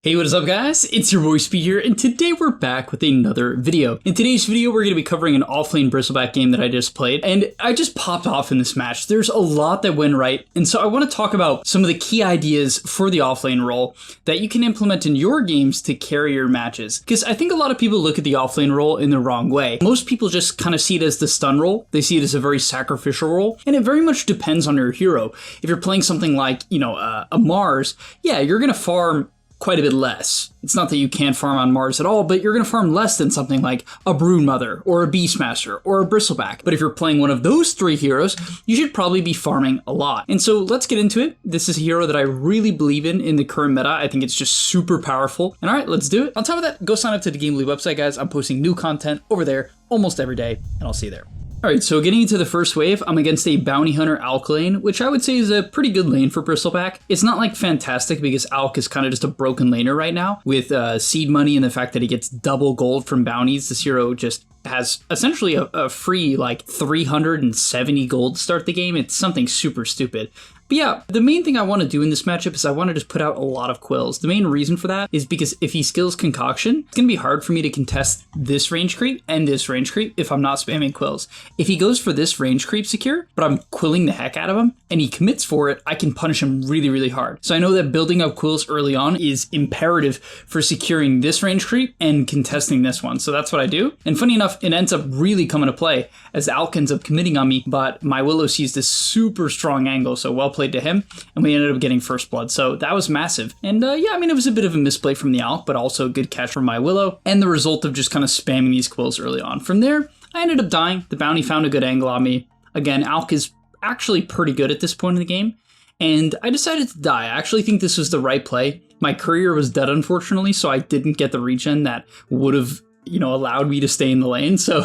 Hey, what is up guys? It's your boy Speed here, and today we're back with another video. In today's video, we're going to be covering an offlane Bristleback game that I just played, and I just popped off in this match. There's a lot that went right, and so I want to talk about some of the key ideas for the offlane role that you can implement in your games to carry your matches. Because I think a lot of people look at the offlane role in the wrong way. Most people just kind of see it as the stun role. They see it as a very sacrificial role, and it very much depends on your hero. If you're playing something like, a Mars, yeah, you're going to farm quite a bit less. It's not that you can't farm on Mars at all, but you're going to farm less than something like a Broodmother or a Beastmaster or a Bristleback. But if you're playing one of those three heroes, you should probably be farming a lot. And so let's get into it. This is a hero that I really believe in the current meta. I think it's just super powerful. And all right, let's do it. On top of that, go sign up to the gameleap website, guys. I'm posting new content over there almost every day, and I'll see you there. Alright, so getting into the first wave, I'm against a Bounty Hunter Alk lane, which I would say is a pretty good lane for Bristleback. It's not like fantastic because Alk is kind of just a broken laner right now with seed money and the fact that he gets double gold from bounties. This hero just has essentially a free like 370 gold to start the game. It's something super stupid. But yeah, the main thing I want to do in this matchup is I want to just put out a lot of quills. The main reason for that is because if he skills Concoction, it's going to be hard for me to contest this range creep and this range creep if I'm not spamming quills. If he goes for this range creep secure, but I'm quilling the heck out of him, and he commits for it, I can punish him really, really hard. So I know that building up quills early on is imperative for securing this range creep and contesting this one. So that's what I do. And funny enough, it ends up really coming to play as Alk ends up committing on me, but my Willow sees this super strong angle, so well played to him, and we ended up getting first blood, so that was massive. And yeah, I mean, it was a bit of a misplay from the Alk, but also a good catch from my Willow, and the result of just kind of spamming these quills early on. From there, I ended up dying. The bounty found a good angle on me. Again, Alk is actually pretty good at this point in the game, and I decided to die. I actually think this was the right play. My courier was dead, unfortunately, so I didn't get the regen that would have allowed me to stay in the lane. So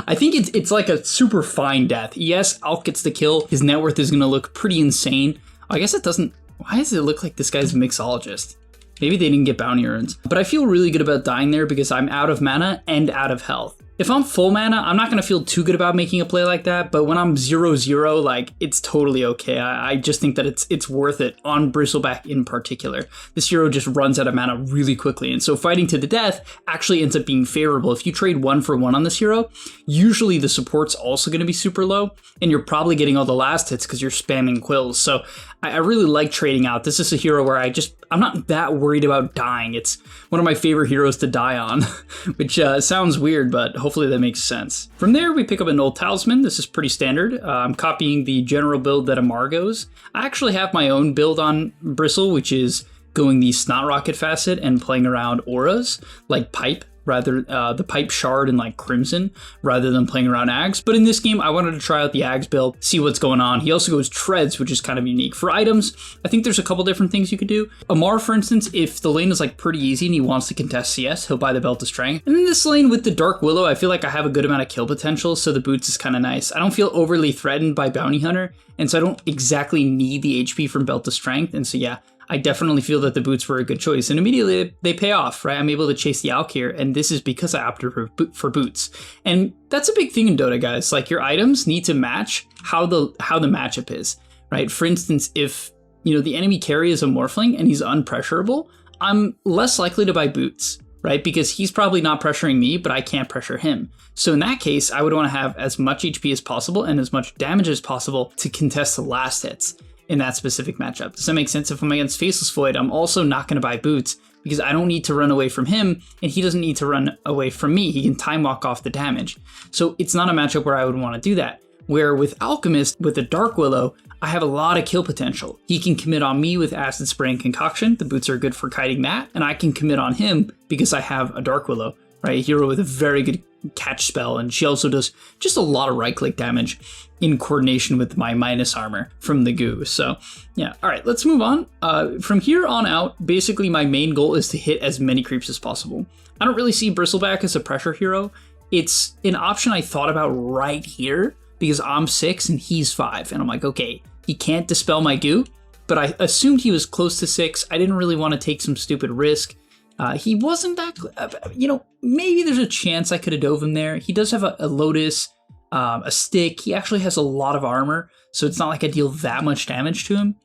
I think it's like a super fine death. Yes, Alk gets the kill. His net worth is going to look pretty insane. I guess it doesn't. Why does it look like this guy's a mixologist? Maybe they didn't get bounty urns. But I feel really good about dying there because I'm out of mana and out of health. If I'm full mana, I'm not going to feel too good about making a play like that, but when I'm 0-0, like, it's totally okay. I just think that it's worth it on Bristleback in particular. This hero just runs out of mana really quickly, and so fighting to the death actually ends up being favorable. If you trade 1-for-1 on this hero, usually the support's also going to be super low, and you're probably getting all the last hits because you're spamming quills. So I really like trading out. This is a hero where I'm not that worried about dying. It's one of my favorite heroes to die on, which sounds weird, but hopefully that makes sense. From there, we pick up an old Talisman. This is pretty standard. I'm copying the general build that MMR goes. I actually have my own build on Bristle, which is going the Snot Rocket facet and playing around auras, like Pipe. Rather the Pipe Shard and like Crimson rather than playing around Ags. But in this game, I wanted to try out the Ags build, see what's going on. He also goes Treads, which is kind of unique. For items, I think there's a couple different things you could do. MMR, for instance, if the lane is like pretty easy and he wants to contest CS, he'll buy the Belt of Strength. And in this lane with the Dark Willow, I feel like I have a good amount of kill potential, so the boots is kind of nice. I don't feel overly threatened by Bounty Hunter, and so I don't exactly need the HP from Belt of Strength, and so yeah, I definitely feel that the boots were a good choice, and immediately they pay off, right? I'm able to chase the Alk here, and this is because I opted for boots. And that's a big thing in Dota, guys. Like, your items need to match how the matchup is, right? For instance, if the enemy carry is a Morphling and he's unpressurable, I'm less likely to buy boots, right? Because he's probably not pressuring me, but I can't pressure him. So in that case, I would want to have as much HP as possible and as much damage as possible to contest the last hits in that specific matchup. Does that make sense? If I'm against Faceless Void, I'm also not going to buy boots because I don't need to run away from him and he doesn't need to run away from me. He can time walk off the damage. So it's not a matchup where I would want to do that. Where with Alchemist, with the Dark Willow, I have a lot of kill potential. He can commit on me with Acid Spray and Concoction. The boots are good for kiting that. And I can commit on him because I have a Dark Willow, right? A hero with a very good catch spell, and she also does just a lot of right-click damage in coordination with my minus armor from the goo. So yeah, all right, let's move on. From here on out, basically my main goal is to hit as many creeps as possible. I don't really see Bristleback as a pressure hero. It's an option I thought about right here because I'm 6 and he's 5, and I'm like, okay, he can't dispel my goo, but I assumed he was close to 6. I didn't really want to take some stupid risk. He wasn't that, maybe there's a chance I could have dove him there. He does have a Lotus, a stick. He actually has a lot of armor, so it's not like I deal that much damage to him.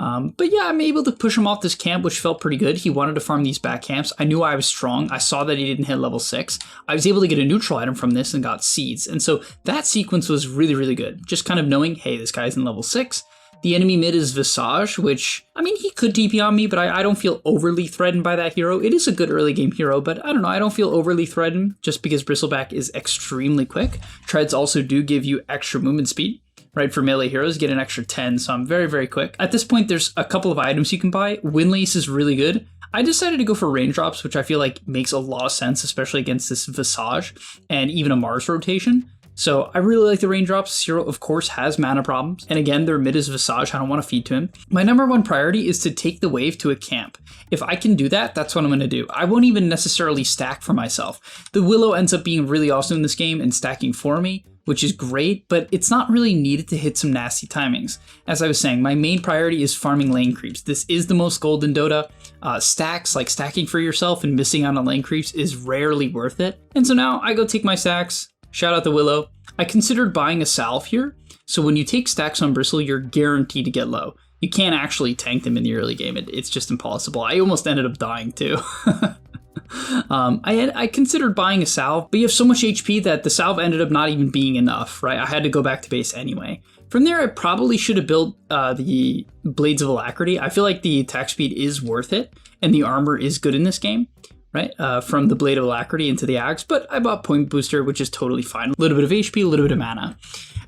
But yeah, I'm able to push him off this camp, which felt pretty good. He wanted to farm these back camps. I knew I was strong. I saw that he didn't hit level 6. I was able to get a neutral item from this and got seeds. And so that sequence was really, really good. Just kind of knowing, hey, this guy's in level 6. The enemy mid is Visage, which, I mean, he could TP on me, but I don't feel overly threatened by that hero. It is a good early game hero, but I don't know, I don't feel overly threatened just because Bristleback is extremely quick. Treads also do give you extra movement speed. Right, for melee heroes, get an extra 10, so I'm very, very quick. At this point, there's a couple of items you can buy. Windlace is really good. I decided to go for raindrops, which I feel like makes a lot of sense, especially against this Visage and even a Mars rotation. So I really like the raindrops. This hero, of course, has mana problems. And again, their mid is Visage. I don't want to feed to him. My number one priority is to take the wave to a camp. If I can do that, that's what I'm going to do. I won't even necessarily stack for myself. The Willow ends up being really awesome in this game and stacking for me, which is great, but it's not really needed to hit some nasty timings. As I was saying, my main priority is farming lane creeps. This is the most gold in Dota. Stacks, like stacking for yourself and missing out on lane creeps, is rarely worth it. And so now I go take my stacks. Shout out the Willow. I considered buying a salve here. So when you take stacks on Bristle, you're guaranteed to get low. You can't actually tank them in the early game. It's just impossible. I almost ended up dying too. I considered buying a salve, but you have so much HP that the salve ended up not even being enough, right? I had to go back to base anyway. From there, I probably should have built the Blades of Alacrity. I feel like the attack speed is worth it, and the armor is good in this game, right? From the Blade of Alacrity into the axe, but I bought Point Booster, which is totally fine. A little bit of HP, a little bit of mana.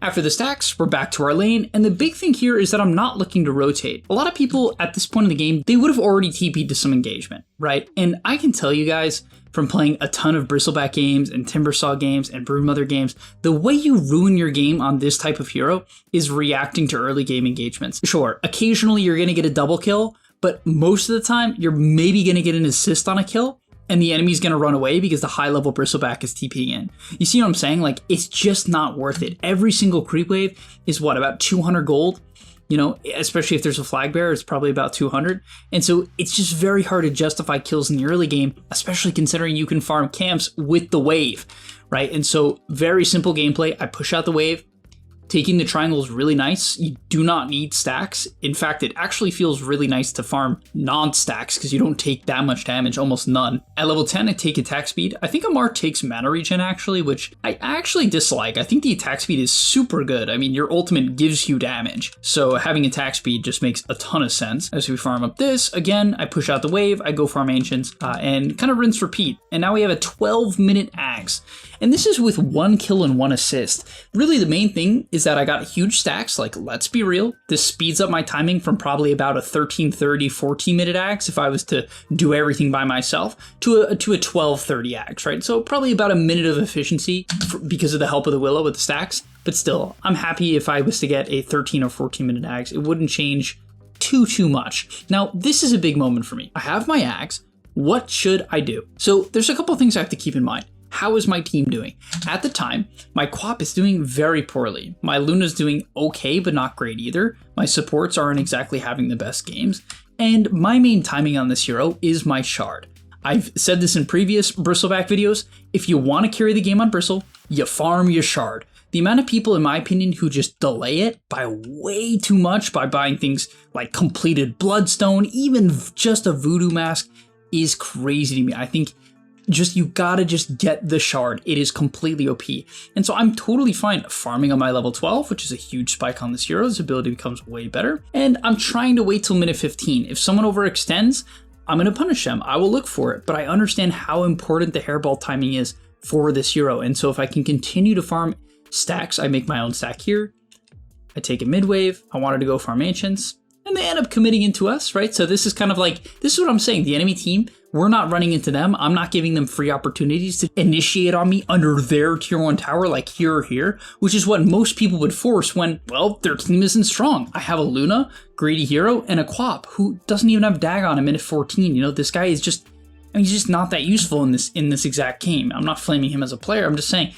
After the stacks, we're back to our lane, and the big thing here is that I'm not looking to rotate. A lot of people at this point in the game, they would have already TP'd to some engagement, right? And I can tell you guys, from playing a ton of Bristleback games and Timbersaw games and Broodmother games, the way you ruin your game on this type of hero is reacting to early game engagements. Sure, occasionally you're gonna get a double kill, but most of the time, you're maybe gonna get an assist on a kill, and the enemy's going to run away because the high-level Bristleback is TPing in. You see what I'm saying? Like, it's just not worth it. Every single creep wave is, what, about 200 gold? You know, especially if there's a flag bearer, it's probably about 200. And so it's just very hard to justify kills in the early game, especially considering you can farm camps with the wave, right? And so very simple gameplay. I push out the wave. Taking the triangle is really nice. You do not need stacks. In fact, it actually feels really nice to farm non-stacks because you don't take that much damage, almost none. At level 10, I take attack speed. I think Amar takes mana regen actually, which I actually dislike. I think the attack speed is super good. I mean, your ultimate gives you damage. So having attack speed just makes a ton of sense. As we farm up this, again, I push out the wave, I go farm ancients, and kind of rinse repeat. And now we have a 12-minute axe. And this is with 1 kill and 1 assist. Really, the main thing is that I got huge stacks. Like, let's be real, this speeds up my timing from probably about a 13:30, 14-minute axe if I was to do everything by myself to a 12:30 axe, right? So probably about a minute of efficiency because of the help of the Willow with the stacks. But still, I'm happy if I was to get a 13 or 14-minute axe. It wouldn't change too much. Now, this is a big moment for me. I have my axe. What should I do? So there's a couple things I have to keep in mind. How is my team doing? At the time, my Quap is doing very poorly. My Luna's doing okay, but not great either. My supports aren't exactly having the best games. And my main timing on this hero is my Shard. I've said this in previous Bristleback videos. If you want to carry the game on Bristle, you farm your Shard. The amount of people, in my opinion, who just delay it by way too much by buying things like completed Bloodstone, even just a Voodoo Mask, is crazy to me. I think you gotta just get the Shard. It is completely OP. And so I'm totally fine farming on my level 12, which is a huge spike on this hero. His ability becomes way better. And I'm trying to wait till minute 15. If someone overextends, I'm gonna punish them. I will look for it, but I understand how important the hairball timing is for this hero. And so if I can continue to farm stacks, I make my own stack here. I take a mid-wave. I wanted to go farm ancients. And they end up committing into us, right? So this is kind of like, this is what I'm saying. The enemy team, we're not running into them. I'm not giving them free opportunities to initiate on me under their tier 1 tower, like here or here, which is what most people would force when, well, their team isn't strong. I have a Luna, greedy hero, and a Quap who doesn't even have Dag on him minute 14. You know, this guy is just, I mean, he's just not that useful in this exact game. I'm not flaming him as a player. I'm just saying,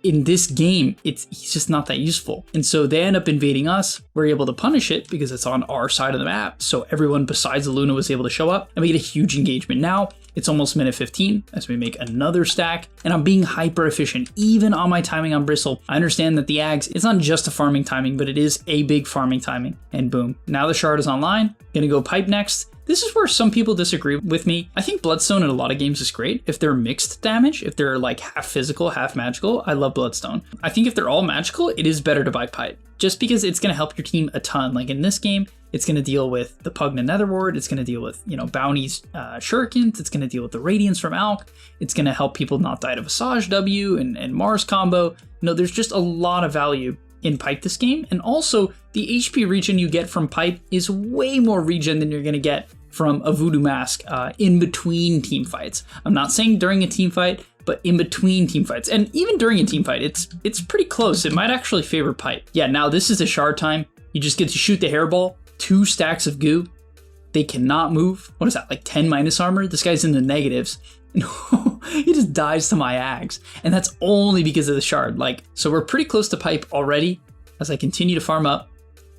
in this game, he's just not that useful. And so they end up invading us. We're able to punish it because it's on our side of the map. So everyone besides the Luna was able to show up and we get a huge engagement. Now, It's almost minute 15 as we make another stack, and I'm being hyper efficient, even on my timing on Bristle. I understand that the Ags, it's not just a farming timing, but it is a big farming timing. And boom, now the shard is online. Gonna go pipe next. This is where some people disagree with me. I think Bloodstone in a lot of games is great. If they're mixed damage, if they're like half physical, half magical, I love Bloodstone. I think if they're all magical, it is better to buy pipe, just because it's gonna help your team a ton. Like in this game, it's gonna deal with the Pugna Netherward, it's gonna deal with, you know, Bounty's Shurikens, it's gonna deal with the Radiance from Alk, it's gonna help people not die to Visage W and Mars combo. You know, there's just a lot of value in pipe this game, and also the HP regen you get from pipe is way more regen than you're gonna get from a Voodoo Mask in between team fights. I'm not saying during a team fight, but in between team fights. And even during a team fight, it's pretty close. It might actually favor pipe. Yeah, now this is a shard time. You just get to shoot the hairball, 2 stacks of goo. They cannot move. What is that, like 10 minus armor? This guy's in the negatives. He just dies to my Ags. And that's only because of the shard. Like, so we're pretty close to pipe already as I continue to farm up.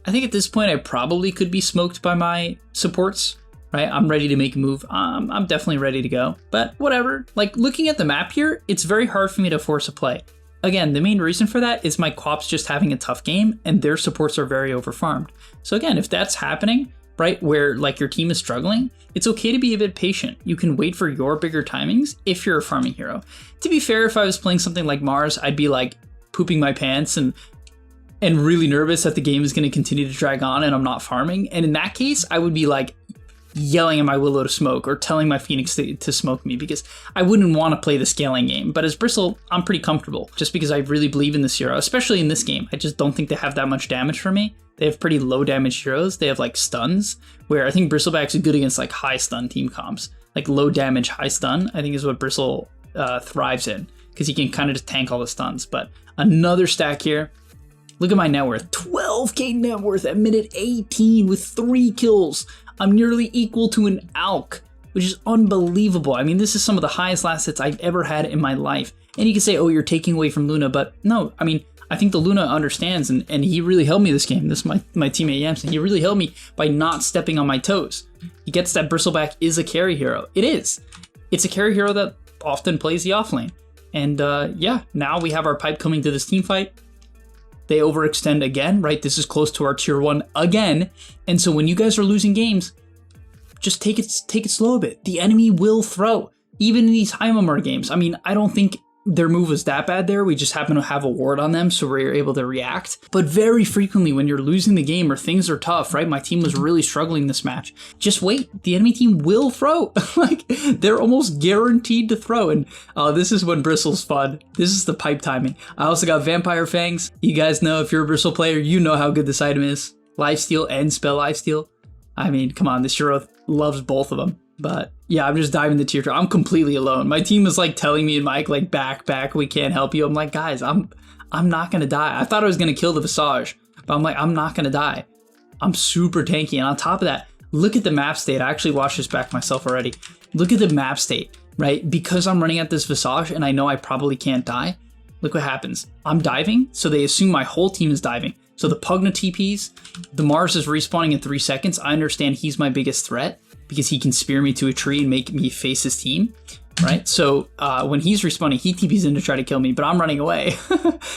I think at this point I probably could be smoked by my supports. Right? I'm ready to make a move. I'm definitely ready to go, but whatever. Like looking at the map here, it's very hard for me to force a play. Again, the main reason for that is my co-ops just having a tough game and their supports are very overfarmed. So again, if that's happening, right, where like your team is struggling, it's okay to be a bit patient. You can wait for your bigger timings if you're a farming hero. To be fair, if I was playing something like Mars, I'd be like pooping my pants and really nervous that the game is going to continue to drag on and I'm not farming. And in that case, I would be like yelling at my Willow to smoke or telling my Phoenix to smoke me, because I wouldn't want to play the scaling game. But as Bristle, I'm pretty comfortable just because I really believe in this hero, especially in this game. I just don't think they have that much damage for me. They have pretty low damage heroes. They have like stuns, where I think Bristleback's good against like high stun team comps. Like low damage, high stun, I think is what Bristle thrives in, because he can kind of just tank all the stuns. But another stack here. Look at my net worth, 12k net worth at minute 18 with 3 kills. I'm nearly equal to an Alk, which is unbelievable. I mean, this is some of the highest last hits I've ever had in my life. And you can say, oh, you're taking away from Luna, but no, I mean, I think the Luna understands, and he really helped me this game. This is my teammate Yamson. He really helped me by not stepping on my toes. He gets that Bristleback is a carry hero. It is. It's a carry hero that often plays the offlane. And yeah, now we have our pipe coming to this team fight. They overextend again, right? This is close to our tier 1 again. And so when you guys are losing games, just take it slow a bit. The enemy will throw, even in these high MMR games. I mean, I don't think their move was that bad there. We just happen to have a ward on them, so we're able to react. But very frequently when you're losing the game or things are tough, right? My team was really struggling this match. Just wait, the enemy team will throw. Like, they're almost guaranteed to throw. And this is when Bristle's fun. This is the pipe timing. I also got Vampire Fangs. You guys know, if you're a Bristle player, you know how good this item is. Lifesteal and Spell Lifesteal. I mean, come on, this hero loves both of them. But yeah, I'm just diving the tier 2. I'm completely alone. My team was like telling me and Mike, like, back, we can't help you. I'm like, guys, I'm not gonna die. I thought I was gonna kill the Visage, but I'm like, I'm not gonna die. I'm super tanky. And on top of that, look at the map state. I actually watched this back myself already. Look at the map state, right? Because I'm running at this Visage and I know I probably can't die. Look what happens. I'm diving, so they assume my whole team is diving. So the Pugna TPs, the Mars is respawning in 3 seconds. I understand he's my biggest threat, because he can spear me to a tree and make me face his team, right? So when he's respawning, he TPs in to try to kill me, but I'm running away.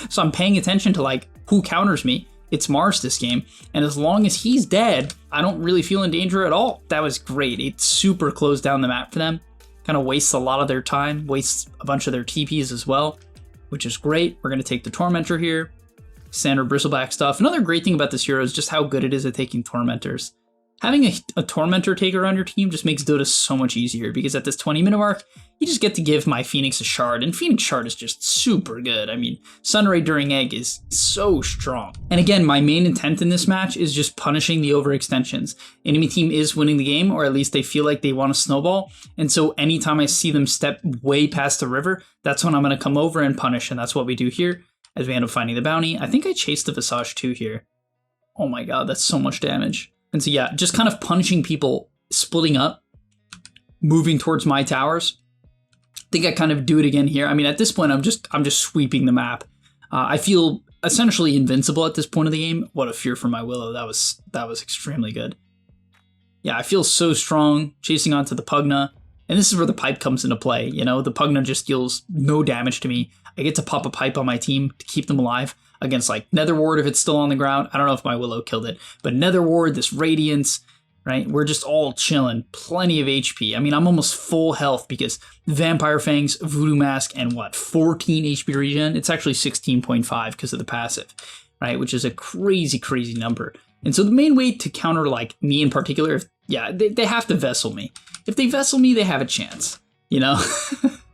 So I'm paying attention to like who counters me. It's Mars this game. And as long as he's dead, I don't really feel in danger at all. That was great. It super closed down the map for them. Kind of wastes a lot of their time, wastes a bunch of their TPs as well, which is great. We're going to take the Tormentor here. Standard Bristleback stuff. Another great thing about this hero is just how good it is at taking Tormentors. Having a Tormentor taker on your team just makes Dota so much easier, because at this 20-minute mark, you just get to give my Phoenix a shard, and Phoenix shard is just super good. I mean, Sunray during Egg is so strong. And again, my main intent in this match is just punishing the overextensions. Enemy team is winning the game, or at least they feel like they want to snowball, and so anytime I see them step way past the river, that's when I'm going to come over and punish, and that's what we do here as we end up finding the bounty. I think I chased the Visage too here. Oh my god, that's so much damage. And so yeah, just kind of punishing people, splitting up, moving towards my towers. I think I kind of do it again here. I mean, at this point, I'm just sweeping the map. I feel essentially invincible at this point of the game. What a fear for my Willow. That was extremely good. Yeah, I feel so strong chasing onto the Pugna. And this is where the pipe comes into play. You know, the Pugna just deals no damage to me. I get to pop a pipe on my team to keep them alive against like Nether Ward if it's still on the ground. I don't know if my Willow killed it, but Nether Ward, this Radiance, right? We're just all chilling. Plenty of HP. I mean, I'm almost full health because Vampire Fangs, Voodoo Mask, and what, 14 HP regen? It's actually 16.5 because of the passive, right? Which is a crazy, crazy number. And so the main way to counter like me in particular, they have to Vessel me. If they Vessel me, they have a chance, you know?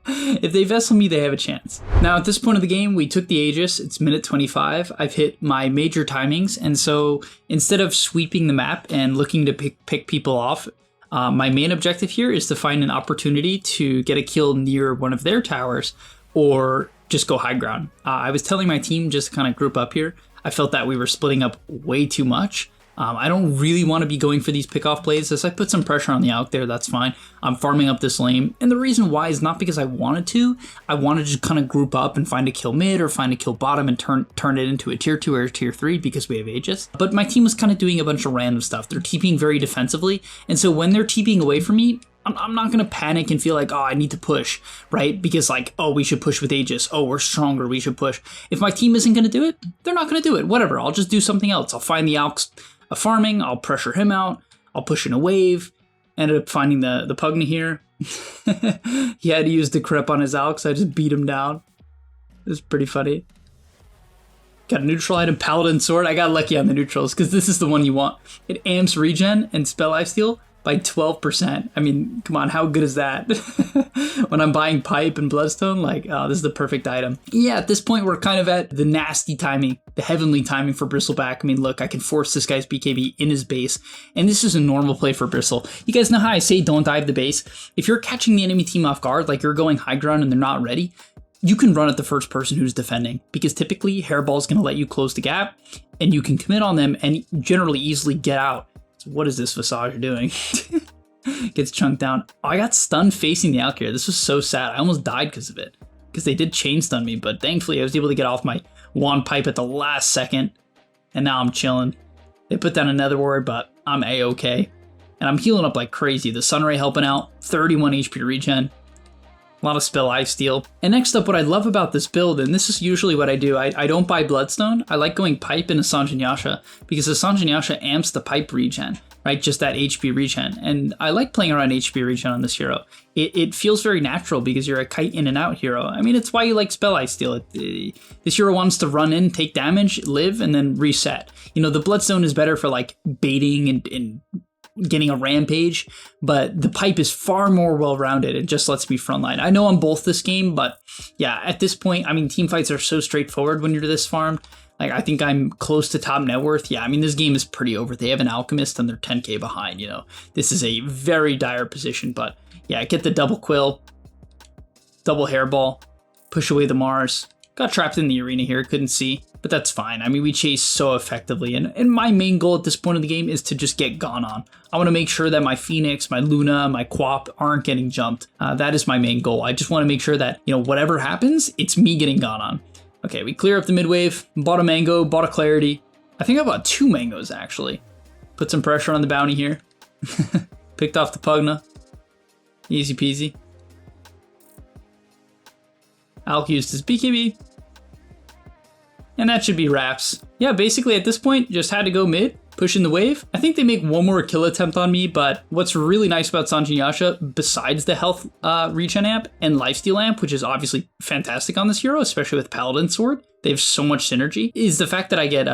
If they Vessel me, they have a chance. Now, at this point of the game, we took the Aegis. It's minute 25. I've hit my major timings. And so instead of sweeping the map and looking to pick people off, my main objective here is to find an opportunity to get a kill near one of their towers or just go high ground. I was telling my team just to kind of group up here. I felt that we were splitting up way too much. I don't really want to be going for these pick-off plays. As I put some pressure on the Alk there, that's fine. I'm farming up this lane. And the reason why is not because I wanted to. I wanted to just kind of group up and find a kill mid or find a kill bottom and turn it into a tier 2 or a tier 3 because we have Aegis. But my team was kind of doing a bunch of random stuff. They're TPing very defensively. And so when they're TPing away from me, I'm not going to panic and feel like, oh, I need to push, right? Because like, oh, we should push with Aegis. Oh, we're stronger. We should push. If my team isn't going to do it, they're not going to do it. Whatever. I'll just do something else. I'll find the Alks farming. I'll pressure him out. I'll push in a wave. Ended up finding the Pugna here. He had to use the Crep on his Alks. I just beat him down. It was pretty funny. Got a neutral item, Paladin Sword. I got lucky on the neutrals because this is the one you want. It amps regen and spell lifesteal by 12%. I mean, come on, how good is that? When I'm buying Pipe and Bloodstone, like, oh, this is the perfect item. Yeah, at this point, we're kind of at the nasty timing, the heavenly timing for Bristleback. I mean, look, I can force this guy's BKB in his base, and this is a normal play for Bristle. You guys know how I say don't dive the base? If you're catching the enemy team off guard, like you're going high ground and they're not ready, you can run at the first person who's defending, because typically Hairball is going to let you close the gap, and you can commit on them and generally easily get out. What is this Visage doing? Gets chunked down. Oh, I got stunned facing the Alk here. This was so sad. I almost died because of it. Because they did chain stun me, but thankfully I was able to get off my wand pipe at the last second. And now I'm chilling. They put down another ward, but I'm A-okay. And I'm healing up like crazy. The Sunray helping out. 31 HP regen. A lot of spell lifesteal. And next up, what I love about this build, and this is usually what I do, I don't buy Bloodstone. I like going Pipe into Sanjanyasha because the Sanjanyasha amps the Pipe regen, right? Just that HP regen. And I like playing around HP regen on this hero. It feels very natural because you're a kite in and out hero. I mean, it's why you like spell lifesteal. This hero wants to run in, take damage, live, and then reset. You know, the Bloodstone is better for like baiting and getting a rampage, but the Pipe is far more well-rounded and just lets me frontline. I know I'm both this game, but yeah, at this point, I mean, team fights are so straightforward when you're this farmed. Like, I think I'm close to top net worth. Yeah, I mean, this game is pretty over. They have an Alchemist and they're 10k behind, you know. This is a very dire position, but yeah, get the double Quill, double Hairball, push away the Mars. Got trapped in the arena here, couldn't see, but that's fine. I mean, we chase so effectively, and my main goal at this point of the game is to just get gone on. I want to make sure that my Phoenix, my Luna, my Quap aren't getting jumped. That is my main goal. I just want to make sure that, you know, whatever happens, it's me getting gone on. Okay, we clear up the mid wave, bought a mango, bought a clarity. I think I bought 2 mangoes, actually. Put some pressure on the bounty here. Picked off the Pugna. Easy peasy. Alk used his BKB. And that should be wraps. Yeah, basically at this point, just had to go mid, push in the wave. I think they make one more kill attempt on me, but what's really nice about Sanjanyasha, besides the health regen amp and lifesteal amp, which is obviously fantastic on this hero, especially with Paladin Sword, they have so much synergy, is the fact that I get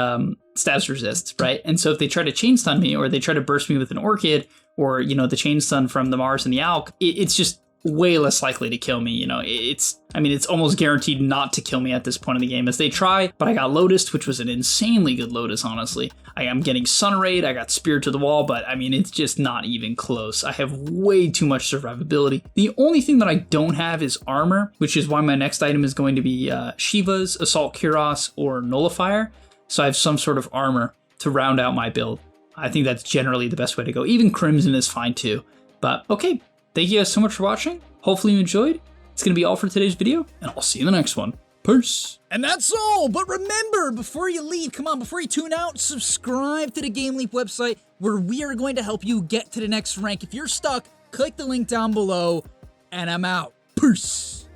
status resists, right? And so if they try to chain stun me, or they try to burst me with an Orchid, or, you know, the chain stun from the Mars and the Alk, it's just way less likely to kill me. You know, it's almost guaranteed not to kill me at this point in the game as they try, but I got Lotus, which was an insanely good Lotus, honestly. I am getting Sun Raid, I got Spear to the Wall, but I mean, it's just not even close. I have way too much survivability. The only thing that I don't have is armor, which is why my next item is going to be Shiva's, Assault Cuirass, or Nullifier. So I have some sort of armor to round out my build. I think that's generally the best way to go. Even Crimson is fine too. But okay, thank you guys so much for watching. Hopefully you enjoyed. It's going to be all for today's video, and I'll see you in the next one. Peace. And that's all, but remember, before you leave, come on, before you tune out, subscribe to the GameLeap website, where we are going to help you get to the next rank. If you're stuck, click the link down below, and I'm out. Peace.